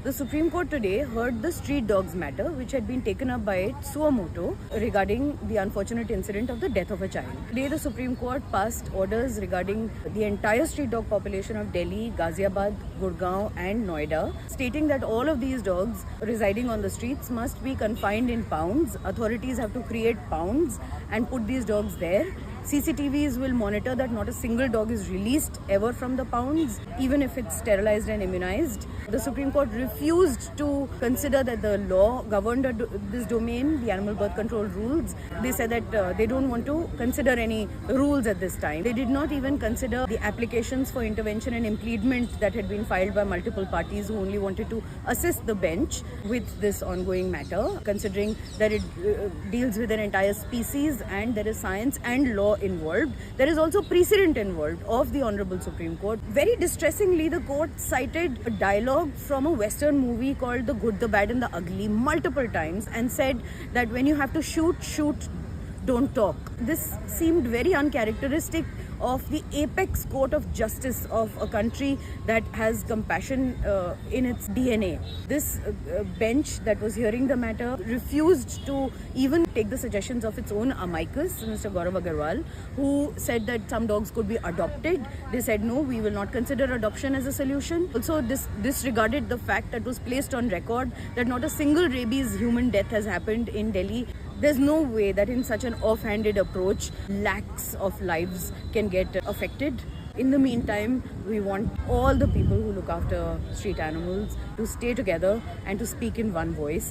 The Supreme Court today heard the street dogs matter, which had been taken up by suo motu regarding the unfortunate incident of the death of a child. Today, the Supreme Court passed orders regarding the entire street dog population of Delhi, Ghaziabad, Gurgaon and Noida, stating that all of these dogs residing on the streets must be confined in pounds. Authorities have to create pounds and put these dogs there. CCTVs will monitor that not a single dog is released ever from the pounds, even if it's sterilized and immunized. The Supreme Court refused to consider that the law governed this domain, the animal birth control rules. They said that they don't want to consider any rules at this time. They did not even consider the applications for intervention and impediment that had been filed by multiple parties who only wanted to assist the bench with this ongoing matter, considering that it deals with an entire species and there is science and law involved. There is also precedent involved of the Honorable Supreme Court. Very distressingly, the court cited a dialogue from a Western movie called The Good, the Bad and the Ugly multiple times and said that when you have to shoot, don't talk. This seemed very uncharacteristic of the apex court of justice of a country that has compassion in its DNA. This bench that was hearing the matter refused to even take the suggestions of its own amicus, Mr. Gaurav Agarwal, who said that some dogs could be adopted. They said, no, we will not consider adoption as a solution. Also, this disregarded the fact that was placed on record that not a single rabies human death has happened in Delhi. There's no way that in such an offhanded approach, lakhs of lives can get affected. In the meantime, we want all the people who look after street animals to stay together and to speak in one voice.